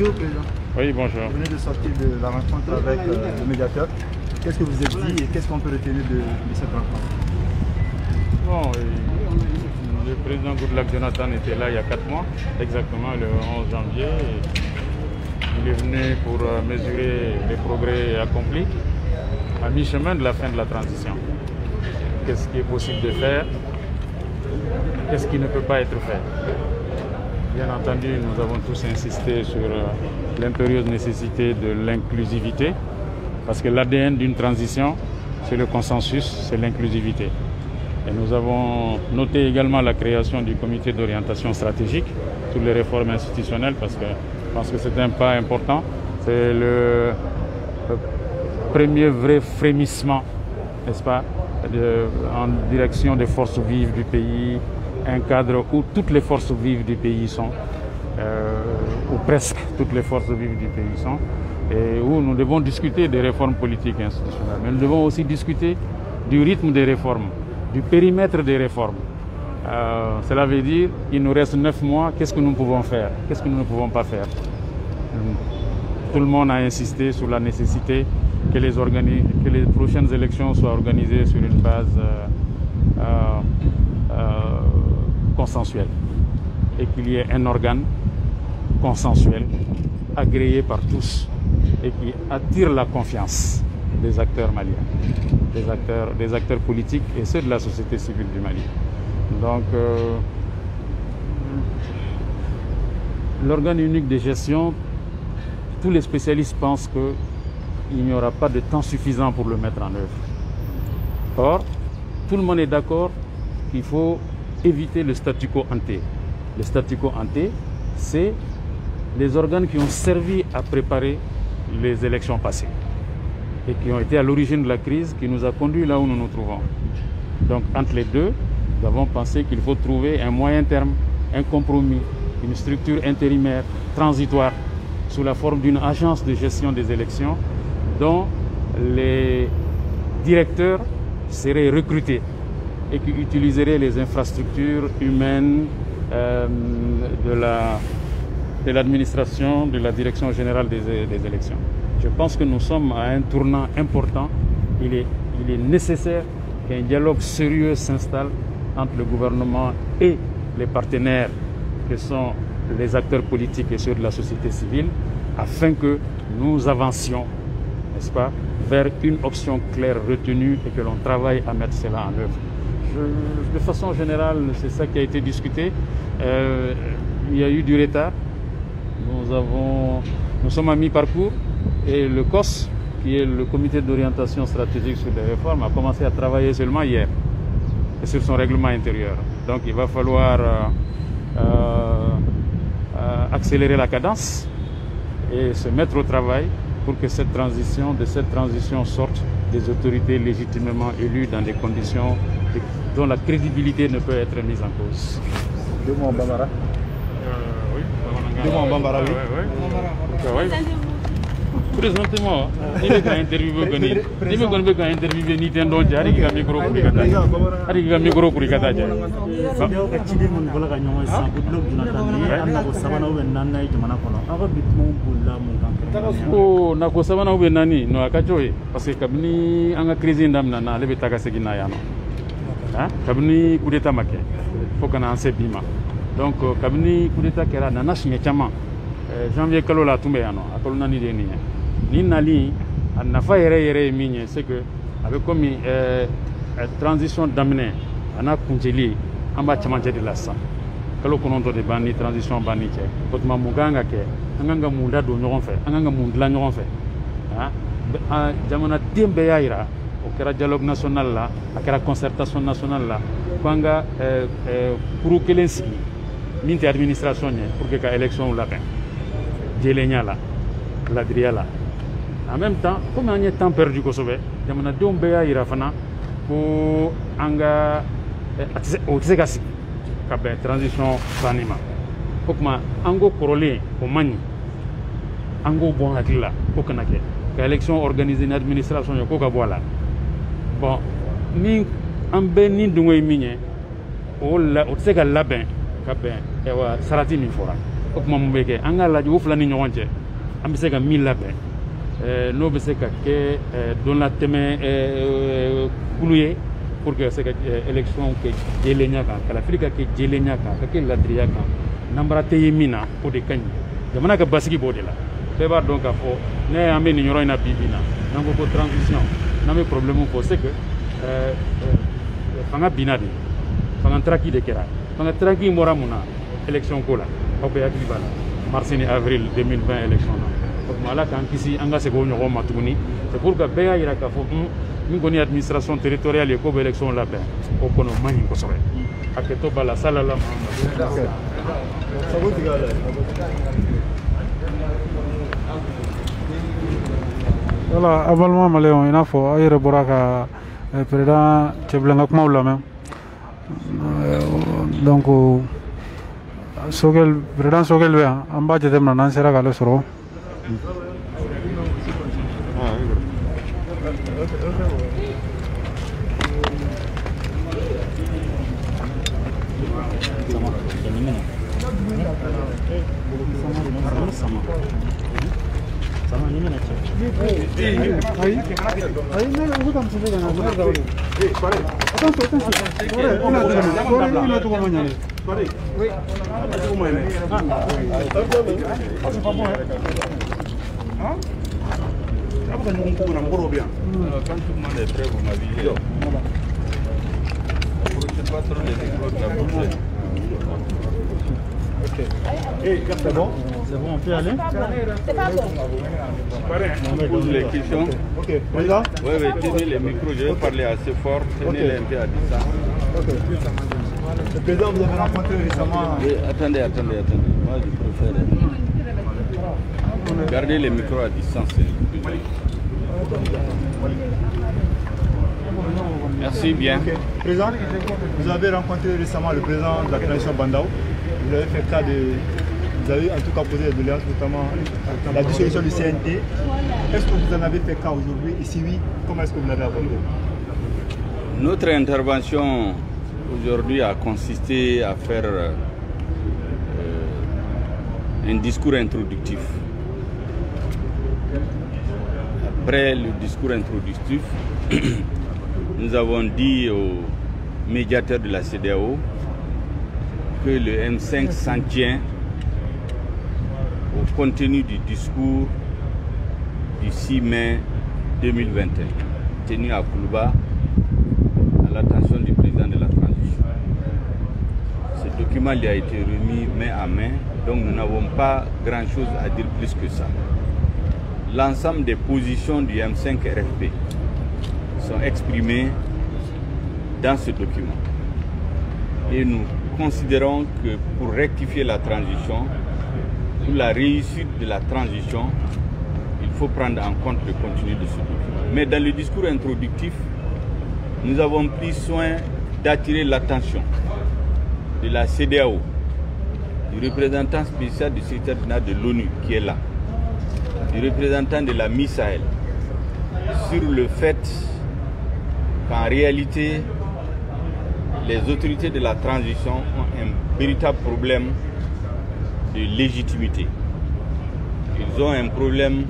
Bonjour, Président. Oui, bonjour. Vous venez de sortir de la rencontre avec le médiateur. Qu'est-ce que vous êtes dit et qu'est-ce qu'on peut retenir de cette rencontre? Bon, le président Goodluck Jonathan était là il y a 4 mois, exactement le 11 janvier. Il est venu pour mesurer les progrès accomplis à mi-chemin de la fin de la transition. Qu'est-ce qui est possible de faire? Qu'est-ce qui ne peut pas être fait? Bien entendu, nous avons tous insisté sur l'impérieuse nécessité de l'inclusivité, parce que l'ADN d'une transition, c'est le consensus, c'est l'inclusivité. Et nous avons noté également la création du comité d'orientation stratégique, toutes les réformes institutionnelles, parce que je pense que c'est un pas important. C'est le premier vrai frémissement, n'est-ce pas, en direction des forces vives du pays, un cadre où toutes les forces vives du pays sont, ou presque toutes les forces vives du pays sont, et où nous devons discuter des réformes politiques et institutionnelles. Mais nous devons aussi discuter du rythme des réformes, du périmètre des réformes. Cela veut dire qu'il nous reste 9 mois, qu'est-ce que nous pouvons faire? Qu'est-ce que nous ne pouvons pas faire? Tout le monde a insisté sur la nécessité que les prochaines élections soient organisées sur une base consensuelle et qu'il y ait un organe consensuel agréé par tous et qui attire la confiance des acteurs maliens, des acteurs politiques et ceux de la société civile du Mali. Donc, l'organe unique de gestion, tous les spécialistes pensent qu'il n'y aura pas de temps suffisant pour le mettre en œuvre. Or, tout le monde est d'accord qu'il faut éviter le statu quo ante. Le statu quo ante, c'est les organes qui ont servi à préparer les élections passées et qui ont été à l'origine de la crise qui nous a conduits là où nous nous trouvons. Donc, entre les deux, nous avons pensé qu'il faut trouver un moyen terme, un compromis, une structure intérimaire, transitoire, sous la forme d'une agence de gestion des élections dont les directeurs seraient recrutés et qui utiliserait les infrastructures humaines de l'administration, de la direction générale des élections. Je pense que nous sommes à un tournant important. Il est nécessaire qu'un dialogue sérieux s'installe entre le gouvernement et les partenaires que sont les acteurs politiques et ceux de la société civile afin que nous avancions, n'est-ce pas, vers une option claire retenue et que l'on travaille à mettre cela en œuvre. De façon générale, c'est ça qui a été discuté. Il y a eu du retard. Nous sommes à mi-parcours et le COS, qui est le comité d'orientation stratégique sur les réformes, a commencé à travailler seulement hier et sur son règlement intérieur. Donc il va falloir accélérer la cadence et se mettre au travail pour que de cette transition sorte des autorités légitimement élues dans des conditions dont la crédibilité ne peut être mise en cause. Deux mots en Bambara. Oui. Deux mots en Bambara, oui. Oui. Présentement, il y a une interview oh, na ko sabana ube nani no akachoy parce que kabni anga crise ndamna na lebe takasegi na yano. Hein? Kabni coup d'état make. Faut qu'on ance bima. Donc kabni coup d'état kera na nashnya chama. Janvier kalo la tumbe yano. Akolo nani de ni. Ni nali na fa yere minye c'est que avec comme transition d'amener ana kunjeli amba chama jadi la sa. Kalo konondo de bani transition bani che. Kotma muganga ke anganga munda do ñogon fe anganga mundla ñogon fe ah jamana tembe yaira o kera dialogue national la akera concertation nationale la kwanga pour kelensi minte administration ne pour que ka élection la fin jelenya la driala en même temps comme on est temps perdu ko sobe jamana dombe yaira fana ko anga o tsegasi ka ben transition sanima kokuma ango korole o mani ango bon hakila ko kanake ka élection organisée na administration ko ka voilà bon ni ambe ni dungoy miñe o la o tsega labin ka ben e wa sarati min fora o kuma mun bɛ kɛ an ka lajɛ o fila ni ɲɔgɔn cɛ an bɛ se ka min labɛn n'o bɛ se ka kɛ don la tɛmɛ kulu ye pour que se ka élection kɛ jɛlenya kan kalafili ka kɛ jɛlenya kan ka kɛ ladiriya kan nanbara tɛ ye min na o de ka ɲi jamana ka basigi b'o de la bɛɛ b'a dɔn k'a fɔ ne an bɛ nin yɔrɔ in na bi bi na n'an ko ko transition n'an bɛ problème fɔ c'est que fanga binna de fanga traki de kɛra fanga traki in bɔra mun na élection ko la aw bɛɛ hakili b'a la mars ni avril 2020 élection na o tuma ala k'an kisi an ka segin o ɲɔgɔn ma tuguni c'est pour que bɛɛ y'a yira k'a fɔ min kɔni ye administration territoriale ye ko bɛ élection labɛn o kɔni o man ɲi kosɛbɛ a kɛtɔ b'a la salala voilà avalement malhéon il a fɔ a yɛrɛ bɔra ka président cɛbilenka kumaw lamɛn donc Sogel président Sogel bɛ yan an b'a jateminɛ n'an sera k'ale sɔrɔ C'est bon? C'est bon, on peut aller? C'est pas bon. On pose les questions. Ok, président? Oui, tenez les micros, je vais parler assez fort, tenez-les un peu à distance. Le président, vous avez rencontré récemment... Oui, attendez, moi je préfère... Gardez les micros à distance. Merci bien. Okay. Président, vous avez rencontré récemment le président de la transition Bandao. Vous avez fait cas de... Vous avez en tout cas posé des doléances, notamment la dissolution du CNT. Est-ce que vous en avez fait cas aujourd'hui? Et si oui, comment est-ce que vous l'avez abordé? Notre intervention aujourd'hui a consisté à faire un discours introductif. Après le discours introductif, nous avons dit aux médiateurs de la CEDEAO que le M5 s'en tient au contenu du discours du 6 mai 2021, tenu à Koulouba, à l'attention du président de la transition. Ce document lui a été remis main à main, donc nous n'avons pas grand-chose à dire plus que ça. L'ensemble des positions du M5 RFP sont exprimées dans ce document. Et nous considérons que pour rectifier la transition, pour la réussite de la transition, il faut prendre en compte le contenu de ce document. Mais dans le discours introductif, nous avons pris soin d'attirer l'attention de la CEDEAO, du représentant spécial du secrétaire général de l'ONU qui est là, du représentant de la MISAEL, sur le fait qu'en réalité, les autorités de la transition ont un véritable problème de légitimité. Ils ont un problème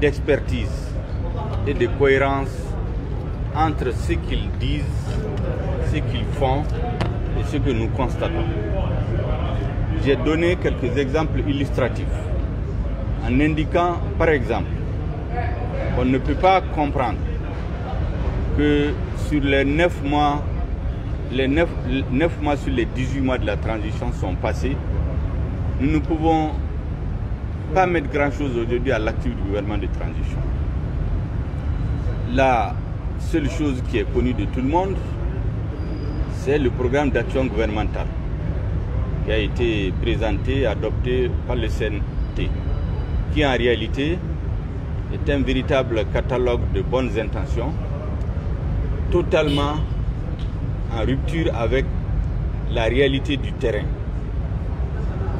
d'expertise et de cohérence entre ce qu'ils disent, ce qu'ils font et ce que nous constatons. J'ai donné quelques exemples illustratifs en indiquant, par exemple, qu'on ne peut pas comprendre que sur les 9 mois, les 9 mois sur les 18 mois de la transition sont passés. Nous ne pouvons pas mettre grand-chose aujourd'hui à l'actif du gouvernement de transition. La seule chose qui est connue de tout le monde, c'est le programme d'action gouvernementale qui a été présenté, adopté par le CNT, qui en réalité est un véritable catalogue de bonnes intentions, totalement en rupture avec la réalité du terrain.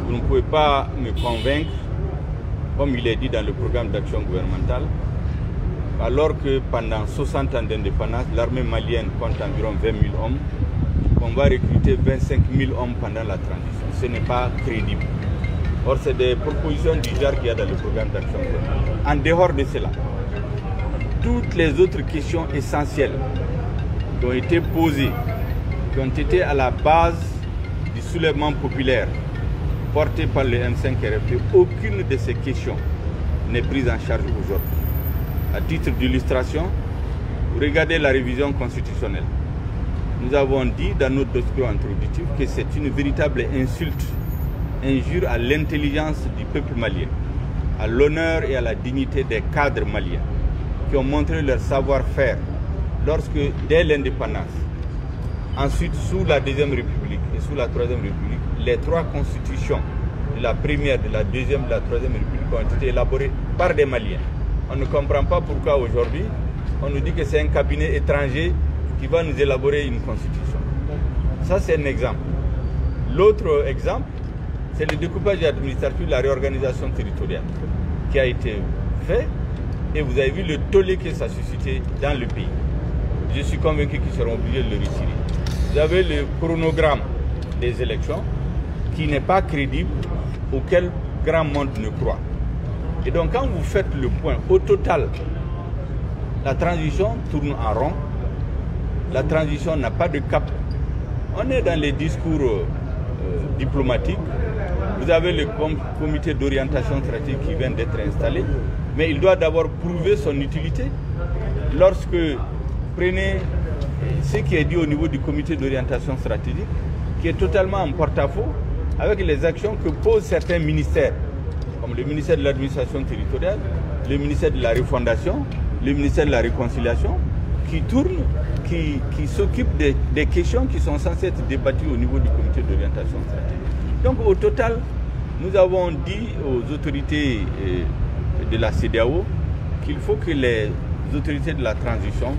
Vous ne pouvez pas me convaincre, comme il est dit dans le programme d'action gouvernementale, alors que pendant 60 ans d'indépendance, l'armée malienne compte environ 20 000 hommes, qu'on va recruter 25 000 hommes pendant la transition. Ce n'est pas crédible. Or, c'est des propositions du genre qu'il y a dans le programme d'action. En dehors de cela, toutes les autres questions essentielles qui ont été posées, qui ont été à la base du soulèvement populaire porté par le M5 RFP, aucune de ces questions n'est prise en charge aujourd'hui. À titre d'illustration, regardez la révision constitutionnelle. Nous avons dit dans notre dossier introductif que c'est une véritable insulte, injure à l'intelligence du peuple malien, à l'honneur et à la dignité des cadres maliens qui ont montré leur savoir-faire lorsque, dès l'indépendance, ensuite sous la Deuxième République et sous la Troisième République, les trois constitutions, de la Première, de la Deuxième, de la Troisième République ont été élaborées par des Maliens. On ne comprend pas pourquoi aujourd'hui on nous dit que c'est un cabinet étranger qui va nous élaborer une constitution. Ça, c'est un exemple. L'autre exemple, c'est le découpage administratif de la réorganisation territoriale qui a été fait, et vous avez vu le tollé que ça a suscité dans le pays. Je suis convaincu qu'ils seront obligés de le retirer. Vous avez le chronogramme des élections qui n'est pas crédible, auquel grand monde ne croit. Et donc quand vous faites le point, au total, la transition tourne en rond, la transition n'a pas de cap. On est dans les discours diplomatiques. Vous avez le comité d'orientation stratégique qui vient d'être installé, mais il doit d'abord prouver son utilité. Lorsque prenez ce qui est dit au niveau du comité d'orientation stratégique, qui est totalement en porte-à-faux avec les actions que posent certains ministères, comme le ministère de l'administration territoriale, le ministère de la refondation, le ministère de la réconciliation, qui tournent, qui s'occupent des questions qui sont censées être débattues au niveau du comité d'orientation stratégique. Donc au total, nous avons dit aux autorités de la CEDEAO qu'il faut que les autorités de la transition,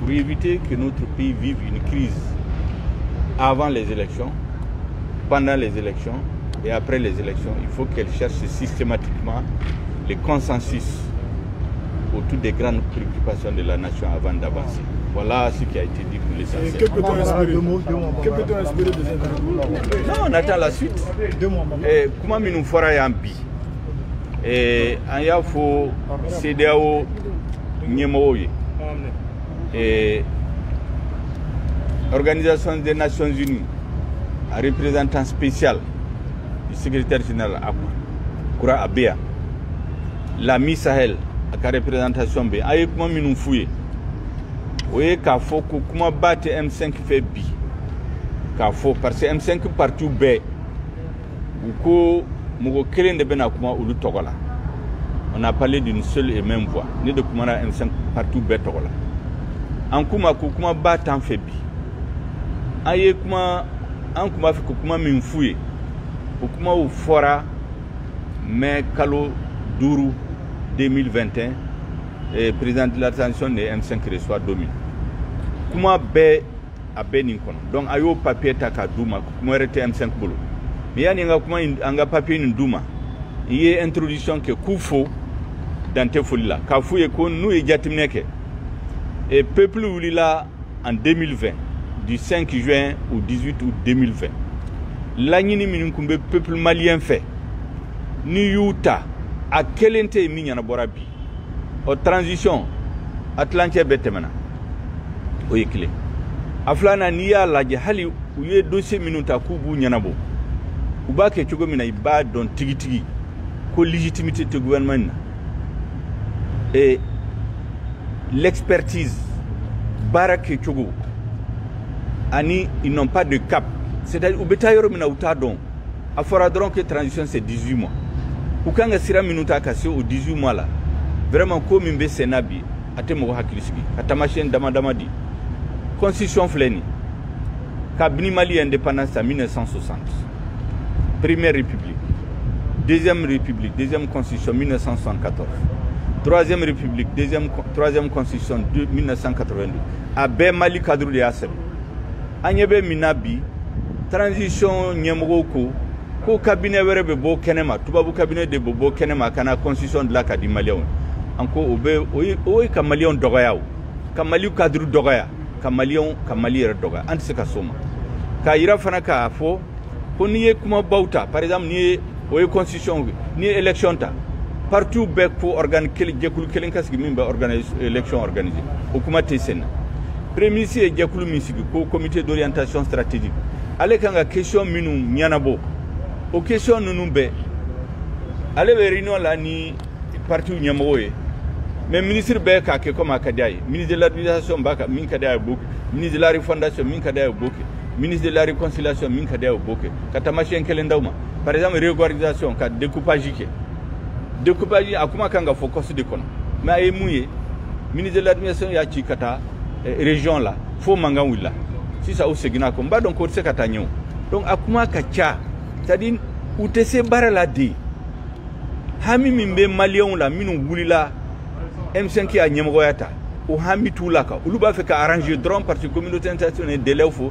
pour éviter que notre pays vive une crise avant les élections, pendant les élections et après les élections, il faut qu'elles cherchent systématiquement les consensus autour des grandes préoccupations de la nation avant d'avancer. Voilà ce qui a été dit pour l'essentiel. Que peut-on espérer de cette rencontre? Non, on attend la suite. Comment nous fera un bi? Et il faut CEDEAO Nyemoye. Et Organisation des Nations Unies, un représentant spécial du secrétaire général Koura Abea, la Mi Sahel, la représentation B. Aïe, comment nous fouillons? Oui, qu'il faut que comment battre M5 fait bi. Qu'il faut parce que M5 partout B. Ou que nous créons des benakuma ou le Togola. On a parlé d'une seule et même voix. Ni de comment M5 partout B Togola. En comment battre en fait bi. Aïe, comment en comment fait comment m'y fouiller. Ou comment ou fora mais Kalo Dourou 2021 et président de la transition de M5 reçoit 2000. Comment bé à Beninkon. Donc ayo papier taka Douma, comment arrêter M5 bolo. Mais il y a comment papier une Douma. Il y a introduction que Koufo dans tes folies là. Kafou et qu'on nous et Jatimneke. Et peuple ou là en 2020, du 5 juin au 18 août 2020. L'année minimum peuple malien fait. Ni Utah à quel intérêt mignana borabi. Aux transitions Atlantique Betemana. Oyekile. Aflana niya la hali uye dossier minuta kubu nyanabo. Uba ke chogo mina iba don tigi ko légitimité de gouvernement. Et l'expertise barake chogo ani ils n'ont pas de cap. C'est-à-dire ubetayoro mina utadon. Afora donc que transition c'est 18 mois. Ukanga sira minuta kasi au 18 mois là. Vraiment comme mbe senabi atemo hakilisigi atamachien damadamadi. Constitution fleni. Kabini Mali indépendance en 1960. Première République. Deuxième République, deuxième Constitution 1974. Troisième République, troisième Constitution 1982. Abe Mali cadre de Assem. Anyebe Minabi, transition Nyemroko, ko cabinet werebe bo kenema, tubabu cabinet de bobo kenema kana Constitution de la Kadi Malion. Encore obe Kamalion Dogayao. Kamaliu cadre Dogaya. Kamalion Doga. Antiseka Soma. Ka ira fana ka fo ko niye kuma bauta par exemple niye o ye constitution ni élection ta partout bɛɛ ko jɛkulu kelen ka sigi min bɛ élection organiser o kuma tɛ sen na premier ministre ye jɛkulu min sigi ko comité d'orientation stratégique ale kan ka question minnu ɲɛnabɔ o question ninnu bɛɛ ale bɛ réunion la ni parti ɲɛmɔgɔw ye mais ministre bɛɛ k'a kɛ comme a ka d'a ye ministre de l'administration b'a ka min ka d'a ye b'o kɛ ministre de la refondation min ka d'a ye b'o kɛ ministre de la réconciliation min ka d'a ye b'o kɛ ka taamasiyɛn kelen d'aw ma par exemple régularisation ka découpage kɛ découpage a kuma kan ka fɔ kɔsi de kɔnɔ mais a ye mun ye ministre de l'administration y'a ci ka taa région la fo mankan wulila sisan u seginna kɔ n b'a dɔn k'o tɛ se ka taa ɲɛ o donc a kuma ka ca c'est à dire u tɛ se baara la de hami min bɛ maliyɛnw la minnu wulila M5 y'a ɲɛmɔgɔya ta o hami t'u la kan olu b'a fɛ ka arranger dɔrɔn parce que communauté internationale ye délai fɔ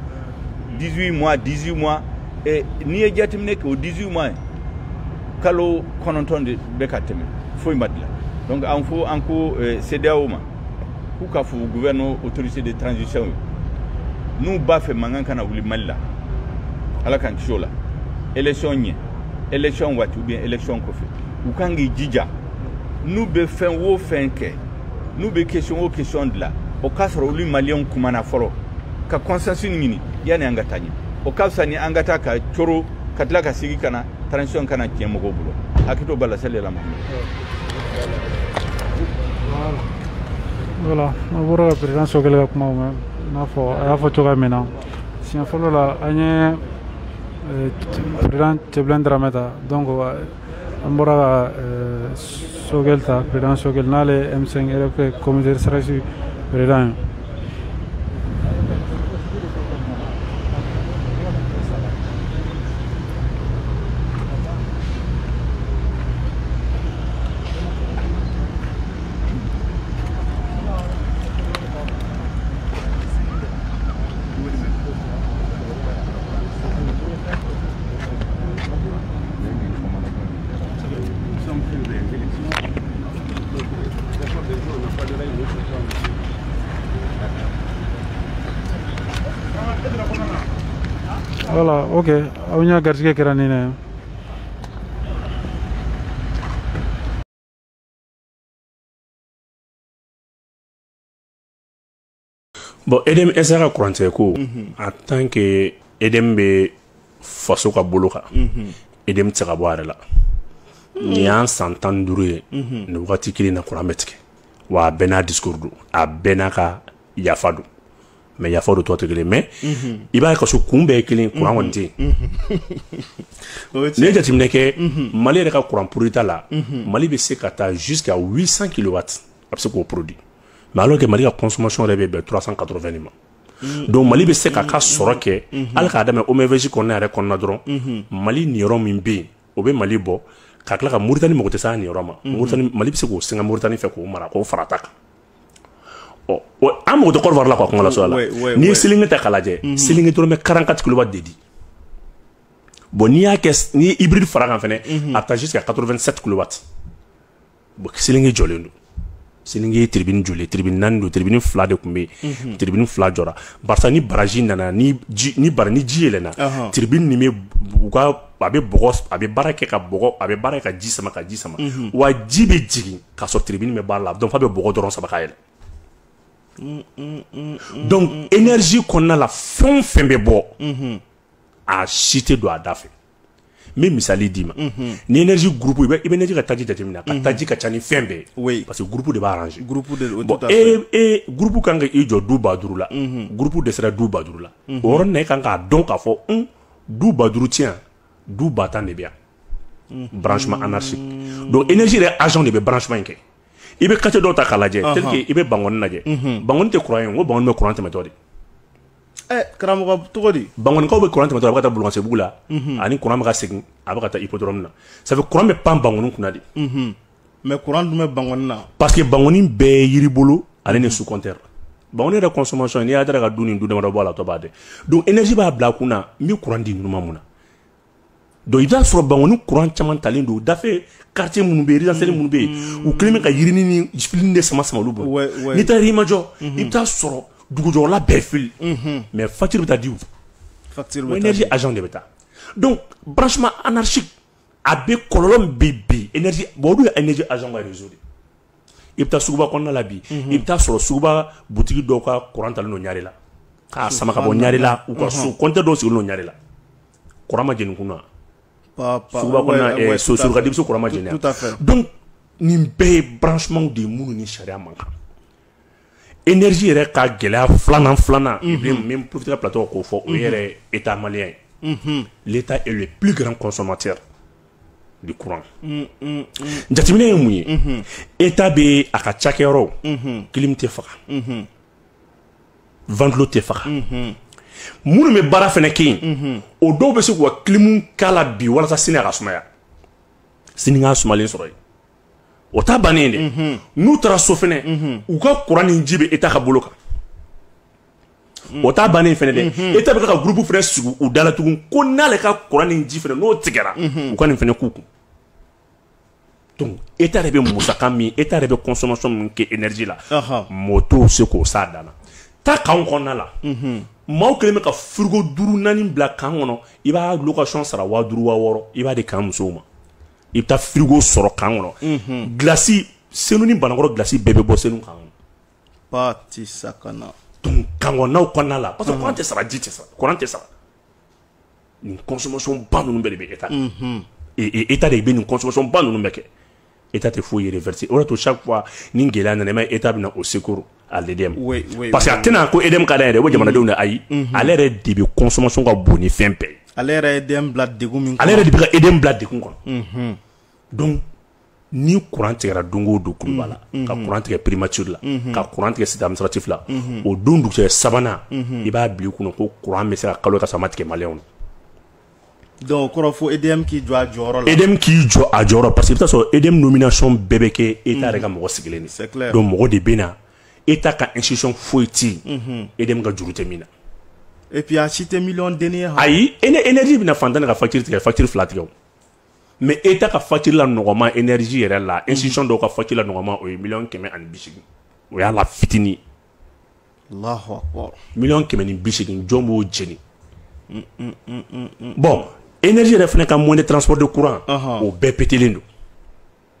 18 mois n'i ye jateminɛ kɛ o 18 mois kalo 9 de bɛ ka tɛmɛ foyi ma dilan donc an ko CEDEAO ma k'u ka fɔ gouvernement autorité de transition ye n'u b'a fɛ mankan kana wuli Mali la ala k'an kisi o la élection ɲɛ élection waati ou bien élection kɔfɛ u kan k'i jija n'u bɛ fɛn o fɛn kɛ n'u bɛ question o question dilan o k'a sɔrɔ olu maliyɛnw kumana fɔlɔ ka consensus ɲini yanni an ka taa ɲɛ o ka fisa ni an ka taa ka coro ka tila ka sigi ka na transition kana tiɲɛ mɔgɔw bolo hakili b'a la sali la voilà a bɔra ka président Sogɛl ka kumaw mɛn n'a fɔ a y'a fɔ cogoya min na siɲɛ fɔlɔ la an ye président Tchɛbilen Daramɛ ta donc an bɔra ka Sogɛl ta président Sogɛl n'ale M5 RFP comité stratégique président ye. Voilà, ok. Aw ɲa garisɛgɛ kɛra nin ne. Bon, EDEM essa ka kurantɛ ko en tant que EDEM bɛ faso ka bolo kan EDEM tɛ se ka bɔ a yɛrɛ la nin y'an san 15 ye nin wagati kelen na kuran bɛ tigɛ wa a bɛɛ n'a discours don a bɛɛ n'a ka yafa don mais yafa do tɔ tɛ kelen mais i b'a ye ka so kun bɛɛ ye kelen kuran kɔni tɛ yen n'i ye jateminɛ kɛ Mali yɛrɛ ka kuran produita la Mali bɛ se ka taa jusqu'à 800 kilowatts a bɛ se k'o produit mais alors que Mali ka consommation yɛrɛ bɛ bɛn 380 ma donc Mali bɛ se k'a ka sɔrɔ kɛ hali k'a daminɛ OMVG kɔnɔna yɛrɛ kɔnɔna dɔrɔn Mali niyɔrɔ min bɛ yen o bɛ Mali bɔ ka tila ka Mauritanie mago tɛ se a niyɔrɔ ma Mali bɛ se k'o sɛgɛn Mauritanie fɛ k'o mara k'o fara ta kan an mago tɛ Côte d'Ivoire la quoi kuma la so la n'i ye Selinge ta k'a lajɛ Selinge dɔrɔn bɛ 44 kilowatts de di bon n'i y'a kɛ n'i ye hybride fara kan fɛnɛ a bɛ taa jusqu'à 87 kilowatts bon Selinge jɔlen don Selinge ye tribune joli tribune 4 don tribune 2 de kun bɛ yen tribune 2 jɔra barisa ni baraji nana ni ji yɛlɛnna tribune nin bɛ u ka a bɛ bɔgɔ a bɛ baara kɛ ka bɔgɔ a bɛ baara kɛ ka ji sama wa ji bɛ jigin k'a sɔrɔ tribune bɛ baara la donc f'a bɛ bɔgɔ dɔrɔn sama ka yɛlɛ donc énergie kɔnɔna la fɛn o fɛn bɛ bɔ a si tɛ don a da fɛ n bɛ misali d'i ma ni énergie groupe i bɛ énergie ka taji jateminɛ ka taji ka ca ni fɛn bɛɛ ye parce que groupe de b'a arranger bon groupe kan ka i jɔ du 5000 la groupe dɛsɛra du 5000 la o yɔrɔ nin na i kan k'a dɔn k'a fɔ du 5000 tiɲɛ du 10 de bɛ yan branchement anarchique donc énergie yɛrɛ agent de bɛ branchement in kɛ i bɛ quartier dɔw ta k'a lajɛ tel que i bɛ Bangoni lajɛ Bangoni tɛ courant ye n ko Bangoni bɛ courant tɛmɛtɔ de karamɔgɔ tɔgɔ di Bangonikaw bɛ courant tɛmɛtɔ a bɛ ka taa Boulogne-Sebougou la ani courant bɛ ka segin a bɛ ka taa hippodrome na ça fait courant bɛ pan Bangoni kunna de mais courant dun bɛ Bangoni na parce que Bangoni bɛɛ ye yiri bolo ale ni sous compteur Bangoni yɛrɛ consommation n'i y'a dara ka du ni du damadɔ bɔ a la tɔ b'a dɛ donc énergie b'a bila a kun na n bɛ courant di ninnu ma mun na donc i b'a sɔrɔ Bangoni courant caman talen don dafɛ quartier minnu bɛ yen résidentiel minnu bɛ yen u kelen bɛ ka yirini ni filini de sama olu bolo n'i taara Yirimajɔ i bɛ taa sɔrɔ dugujɔla bɛɛ fili mais facture bɛ taa di o énergie agent de bɛ taa donc branchement anarchique a bɛ kɔlɔlɔ bɛ bi énergie bon olu ye énergie agent ka réseau de i bɛ taa suguba kɔnɔna la bi i bɛ taa sɔrɔ suguba butigi dɔw ka courant talen don ɲare la k'a sama ka bɔ ɲare la u ka so compteur dɔw sigilen don ɲare la courant ma jɛni kunna suguba kɔnɔna so ka dibiso courant ma jɛni donc nin bɛɛ ye branchement de ye minnu ni sariya man kan énergie yɛrɛ ka gɛlɛya filanan min profite ka plateau k'o fɔ o yɛrɛ état malien ye l'état est le plus grand consommateur du courant jateminɛ ye mun ye état bɛ a ka cakɛyɔrɔ clim tɛ faga ventilo tɛ faga minnu bɛ baara fana kɛ yen o dɔw bɛ se k'u ka clim k'a la bi walasa sini a ka sumaya sini k'a sumalen sɔrɔ yen o ta bannen dɛ n'u taara so fɛnɛ u ka courant ni ji bɛ état ka bolo kan o ta bannen fɛnɛ dɛ état bɛ ka groupe fɛnɛ sigi u da la tugun ko n'ale ka courant ni ji fɛnɛ n'o tigɛra u ka nin fɛnɛ k'u kun donc état yɛrɛ bɛ musaka min état yɛrɛ bɛ consommation min kɛ énergie la mɔgɔ t'o se k'o s'a dan na ta kan kɔnɔna la maaw kɛlen bɛ ka frigo 4 bila kan kɔnɔ i b'a location sara 5000 6000 i b'a di kan musow ma i bɛ taa frigo sɔrɔ kan kɔnɔ glace Senu ni Banakɔrɔ glace bɛɛ bɛ bɔ Senu kan kɔnɔ parti sakana donc kan kɔnɔnaw kɔnɔna la parce que courant tɛ sara ji tɛ sara courant tɛ sara nin consommation ba ninnu bɛɛ de bɛ état état de bɛ nin consommation ba ninnu bɛɛ kɛ état tɛ foyi reverser o de to chaque fois ni gɛlɛya nana i ma état bɛ na au secours à l'EDM parce que a tɛna ko EDM ka da yɛrɛ o jamanadenw de ayi ale yɛrɛ de bɛ consommation ka bon ni fɛn bɛɛ ale yɛrɛ ye EDM bila degun min kɔnɔ ale yɛrɛ de bɛ ka EDM bila degun kɔnɔ donc ni courant tigɛra don o don kuluba la ka courant tigɛ primature la ka courant tigɛ site administratif la o don dugusɛ sabanan i b'a bila i kunna ko courant bɛ se ka kalo ka sɔrɔ a ma tigɛ maliyɛnw na donc kɔrɔ fo EDM k'i jɔ a jɔyɔrɔ la EDM k'i jɔ a jɔyɔrɔ parce que i bɛ taa sɔrɔ EDM nomination bɛɛ bɛ kɛ état yɛrɛ ka mɔgɔ sigilen de donc mɔgɔ de bɛ na état ka institution foyi tɛ yen EDM ka juru tɛ min na et puis a si tɛ miliyɔn denni ye ayi énergie bɛna fantan ka facture tigɛ facture 2 tigɛ o mais état ka facture la nɔgɔma énergie yɛrɛ la institution dɔw ka facture la nɔgɔma o ye 180 o y'a la fitini Allahu akbar 180 jɔn b'o jeni bon énergie yɛrɛ fana ka moyen de transport de courant o bɛɛ pételen don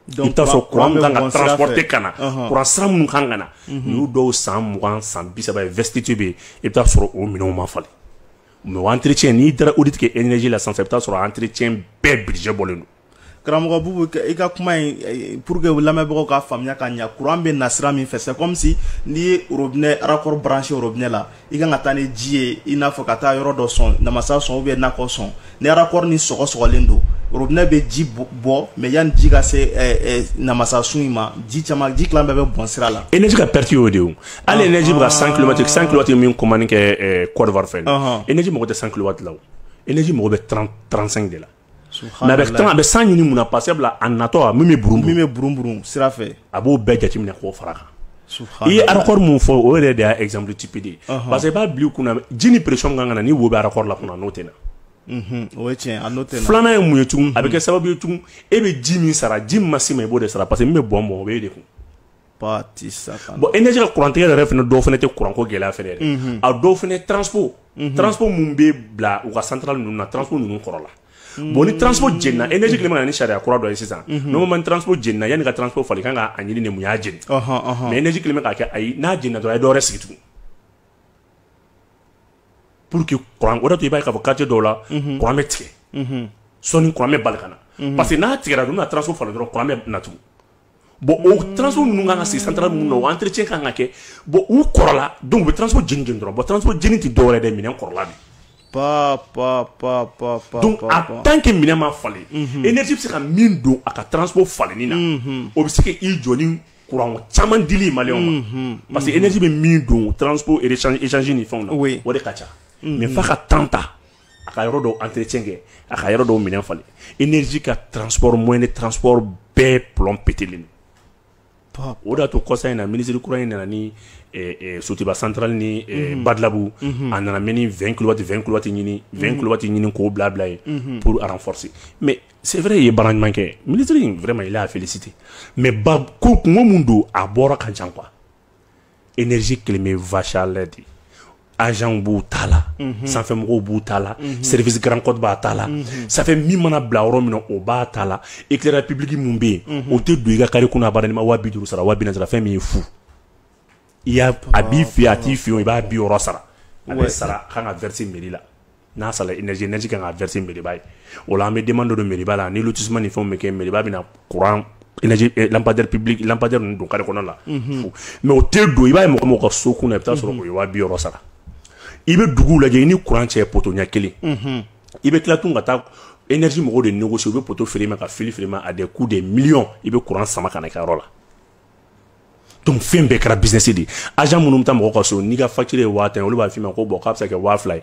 i bɛ taa sɔrɔ courant kan ka transporter ka na courant sira minnu kan ka na n'u dɔw san 20 san 30 investiture bɛ yen i bɛ taa sɔrɔ o minɛnw ma falen mais o entretien n'i taara audit kɛ énergie la sisan i bɛ taa sɔrɔ entretien bɛɛ budget bɔlen don karamɔgɔ Bubu i ka kuma in pour que lamɛnbagaw ka faamuya ka ɲɛ courant bɛ na sira min fɛ c'est comme si n'i ye robinet raccord branché robinet la i kan ka taa ni ji ye i n'a fɔ ka taa yɔrɔ dɔ sɔn namasa sɔn ou bien nakɔ sɔn ni raccord ni sɔgɔsɔgɔlen don robinet bɛ ji bɔ mais yanni ji ka se namasa sun in ma ji caman ji kilan bɛɛ bɛ bɔn sira la énergie ka perte y'o de ye o hali énergie bɛ ka 100 km min commande kɛ Côte d'Ivoire fɛ énergie mago tɛ 100 kW la o énergie mago bɛ 35 de la mais avec temps a bɛ 100 ɲini mun na parce que bila a natɔ a min bɛ burun sira fɛ a b'o bɛɛ jateminɛ k'o fara kan i ye raccord mun fɔ o yɛrɛ de y'a exemple type de ye parce que i b'a bila i kunna ji ni pression kan ka na ni wo bɛ raccord la kunna n'o tɛ na o ye tiɲɛ a n'o tɛ na filanan ye mun ye tugun a bɛ kɛ sababu ye tugun e bɛ ji min sara ji min ma se ma i b'o de sara parce que min bɛ bɔn o bɛ e de kun bon énergie ka courant tigɛ yɛrɛ fana dɔw fana tɛ courant ko gɛlɛya fana yɛrɛ a dɔw fana transport mun bɛ bila u ka centrale ninnu na transport ninnu kɔrɔ la bon ni transport jenna énergie kelen mana ni sariya kura dɔ ye sisan normalement transport jenna yanni ka transport fali kan ka a ɲini de mun y'a jeni mais énergie kelen bɛ k'a kɛ ayi n'a jenna dɔrɔn a ye dɔ wɛrɛ sigi tugun pour que courant o de to i b'a ye k'a fɔ quartier dɔw la courant bɛ tigɛ sɔɔni courant bɛ bali ka na parce que n'a tigɛra don na transport falen dɔrɔn courant bɛ na tugun bon o transport ninnu kan ka sigi centrale minnu na o entretien kan ka kɛ bon u kɔrɔla donc u bɛ transport jeni dɔrɔn bon transport jeni tɛ dɔwɛrɛ dɛ minɛn kɔrɔla de donc a tant que minɛn ma falen énergie bɛ se ka min don a ka transport falenni na o bɛ se ka i jɔ ni courant caman dili maliyɛnw ma parce que énergie bɛ min don transport échange ni fɛnw na o de ka ca mais f'a ka temps ta a ka yɔrɔ dɔw entretien kɛ a ka yɔrɔ dɔw minɛn falen énergie ka transport moyen de transport bɛɛ plomb pételen o de y'a to kɔsa in na ministre kura in nana ni Sotiba centrale ni Badlabu a nana mɛ ni 20 kW ɲini 20 kW ɲini k'o bila ye pour renforcer mais c'est vrai il ye baara ɲuman kɛ ministre in vraiment il a félicité mais ko kungo mun don a bɔra ka jan quoi énergie kelen bɛ vache à lait de agent b'u ta la sanfɛ mɔgɔw b'u ta la service grand code b'a ta la ça fait min mana bila yɔrɔ min na o b'a ta la éclairage public mun bɛ yen o tɛ don i ka kari kunna a baara n'i ma 50 sara 40 sara fɛn min ye fu a b'i fɛ a t'i fɛ i b'a 60 sara a bɛ sara kan ka verser mairie la n'a sara énergie kan ka verser mairie ba ye o la an bɛ demande dɔ mairie ba la ni lotissement ni fɛnw bɛ kɛ mairie ba bɛ na courant énergie lampadaire public lampadaire ninnu don kari kɔnɔ la mais o tɛ don i b'a ye mɔgɔ ka so kunna i bɛ taa sɔrɔ o ye 50 sara i bɛ duguw lajɛ i ni courant cɛ poto ɲɛ kelen i bɛ tila tun ka taa énergie mɔgɔw de négocier u bɛ poto feere ma ka fili feere ma à des coûts de millions i bɛ courant sama ka na i ka yɔrɔ la donc fɛn bɛɛ kɛra business de agent minnu bɛ taa mɔgɔ ka so n'i ka facture ye 1000 olu b'a f'i ma ko bon k'a bɛ se ka kɛ 2000 ye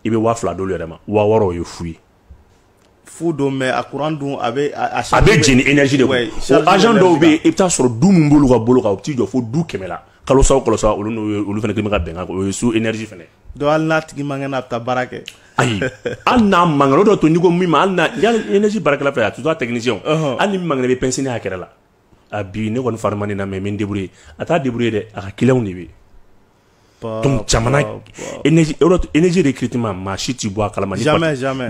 i bɛ 2000 d'olu yɛrɛ ma 6000 o ye fu ye fu don mais a courant dun a bɛ jeni énergie de kɔ o agent dɔw bɛ yen i bɛ taa sɔrɔ du min b'olu ka bolo kan u t'i jɔ fo du 100 la kalo sa olu fana kelen bɛ ka bɛnkan o ye su énergie fana donc hali n'a tigi man kɛnɛ a bɛ taa baara kɛ ayi hali n'a man kɛnɛ o de to n'i ko min ma hali n'a énergie baarakɛla fɛ a tɛ to a technicien hali ni min man kɛnɛ i bɛ pensionner a kɛrɛ la a bi ne kɔni fari man di na mais n bɛ n débrouiller a t'a débrouiller dɛ a ka clients de bɛ yen donc jamana énergie recrutement maa si t'i bɔ a kalama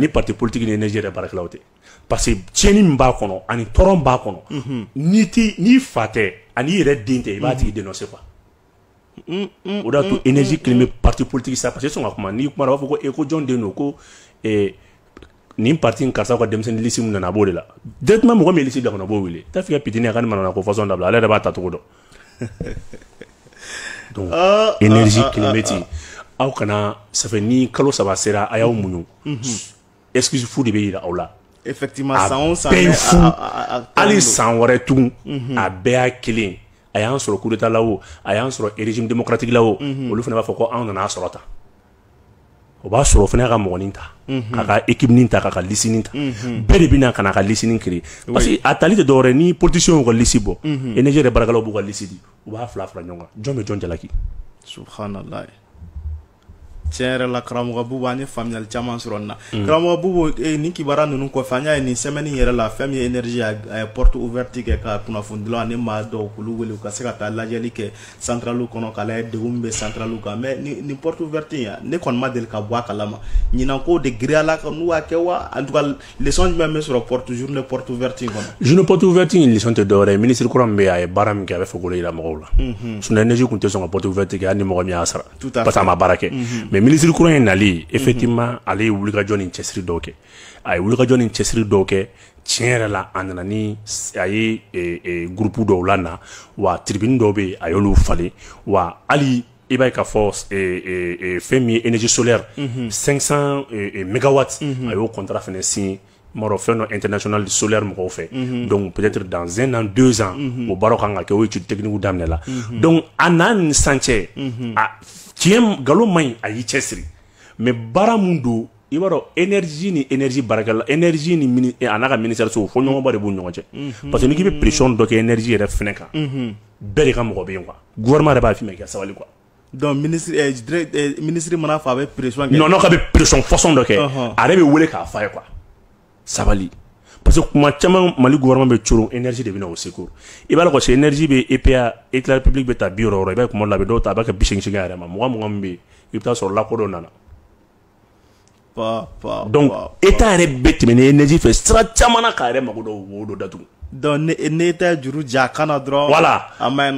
ni parti politique ni énergie yɛrɛ baarakɛlaw tɛ parce que tiɲɛni min b'a kɔnɔ ani tɔɔrɔ b'a kɔnɔ n'i fa tɛ ani i yɛrɛ den tɛ i b'a tigi dénoncer quoi o de y'a to énergie kelen bɛ parti politique sa parce que sɔn ka kuma n'i kuma na u b'a fɔ ko ko jɔn den don ko nin parti in karisa ka denmisɛnnin liste min nana a b'o de la directement mɔgɔ min ye liste bila kɔnɔ a b'o wele t'a f'i ka pitini a ka nin mana ko façon dabila ale yɛrɛ b'a tacogo dɔn donc énergie kelen bɛ ten aw kana ça fait ni kalo 3 sera a y'aw muɲu excuse fu de bɛ yira aw la effectivement san o san hali san wɛrɛ tun a bɛɛ y'a kelen a y'an sɔrɔ coup d'état la o a y'an sɔrɔ régime démocratique la o olu fana b'a fɔ ko anw nana sɔrɔ tan o b'a sɔrɔ o fana y'a ka mɔgɔnin ta k'a ka équipe nin ta k'a ka liste nin ta bɛɛ de bɛ na ka n'a ka liste nin créer parce que a tali tɛ dɔwɛrɛ ni politiciens y'u ka liste bɔ énergie yɛrɛ baarakɛlaw b'u ka liste di u b'a fila fara ɲɔgɔn kan jɔn bɛ jɔn jalaki subhanallah tiɲɛ yɛrɛ la karamɔgɔ Bubu an ye faamuyali caman sɔrɔ nin na karamɔgɔ Bubu nin kibaruya ninnu kɔfɛ an y'a ye nin semaine yɛrɛ la fɛn min ye énergie a ye porte ouverte kɛ ka kunnafonidilaw ani maa dɔw k'olu wele u ka se ka taa lajɛli kɛ centrale kɔnɔ k'a lajɛ degun min bɛ centrale kan mais nin porte ouverte in ne kɔni ma deli ka bɔ a kalama ɲinan ko de giriyala ka n'u y'a kɛ wa en tout cas leçon jumɛn bɛ sɔrɔ journée porte ouverte in kɔnɔ journée porte ouverte in leçon tɛ dɔwɛrɛ ye ministre kura min bɛ yen a ye baara min kɛ a bɛ fɛ k'o yira mɔgɔw la sinon énergie tun tɛ sɔn ka porte ouverte kɛ hali ni mɔgɔ min y'a sara parce que a ma baara kɛ mais ministre kura in nali effectivement ale ye wulikajɔ ni cɛsiri dɔw kɛ a ye wulikajɔ ni cɛsiri dɔw kɛ tiɲɛ yɛrɛ la a nana ni a ye groupe dɔw la na wa tribune dɔw bɛ yen a y'olu falen wa hali i b'a ye k'a fɔ fɛn min ye énergie solaire 500 mégawatts a y'o contrat fana signé mɔrɔ fɛn dɔ international solaire mɔgɔw fɛ donc peut-être dans 1 an 2 ans o baaraw kan ka kɛ o étude technique daminɛ la donc a n'a ni san cɛ tiɲɛ nkalon man ɲi a y'i cɛsiri mais baara mun don i b'a dɔn énergie ni énergie baarakɛla énergie ni a n'a ka ministère so fo ɲɔgɔnba de b'u ɲɔgɔn cɛ parce que n'i k'i bɛ pression dɔ kɛ énergie yɛrɛ fɛnɛ kan bɛɛ de ka mɔgɔ bɛ yen quoi gouvernement yɛrɛ b'a f'i ma i ka sabali quoi donc ministre mana fɔ a bɛ pression kɛ non k'a bɛ pression façon dɔ kɛ a yɛrɛ bɛ wele k'a f'a ye quoi sabali parce que kuma caman Mali gouvernement bɛ coron énergie de bɛ na o secours i b'a dɔn que énergie bɛ EPA éclairage public bɛ ta 60 i b'a ye kuma dɔ la a bɛ dɔw ta a b'a kɛ 80 yɛrɛ ma mɔgɔ min bɛ yen i bɛ taa sɔrɔ lakodɔn nana donc état yɛrɛ bɛ tɛmɛ ni énergie fɛ sira caman na k'a yɛrɛ mago dɔw wo dɔ datugu donc ne ta juru ja kana dɔrɔn voilà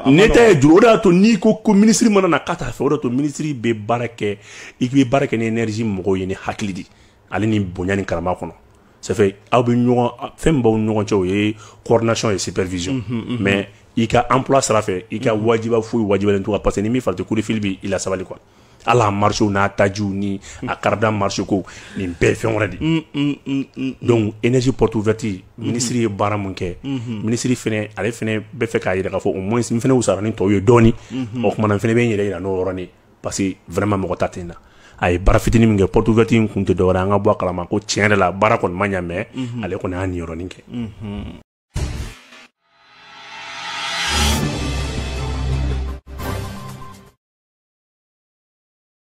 ne ta juru o de y'a to n'i ko ministre mana na k'a t'a fɛ o de y'a to ministre bɛ baara kɛ i bɛ baara kɛ ni énergie mɔgɔw ye ni hakili de ale ni bonya ni karama kɔnɔ ça fait aw bɛ ɲɔgɔn fɛn min b'aw ni ɲɔgɔn cɛ o ye coordination et supervision mais i ka emploi sira fɛ i ka wajiba foyi wajibalen t'o kan parce que ni min farati coup de fil bɛ i la sabali quoi ala marché n'a tajiw ni a carburant marché ko nin bɛɛ fɛn wɛrɛ de donc énergie porte ouverte ministre ye baara mun kɛ ministre fɛnɛ ale fɛnɛ bɛ fɛ k'a yira k'a fɔ au moins n fɛnɛ wusara ni tɔw ye dɔɔni o kumana n fɛnɛ bɛ n yɛrɛ yira n'o yɔrɔnin parce que vraiment mɔgɔ ta tɛ n na a ye baara fitinin min kɛ porte ouverte in kun tɛ dɔwɛrɛ an ka bɔ a kalama ko tiɲɛ yɛrɛ la baara kɔni ma ɲɛ mais ale kɔni y'a nin yɔrɔnin kɛ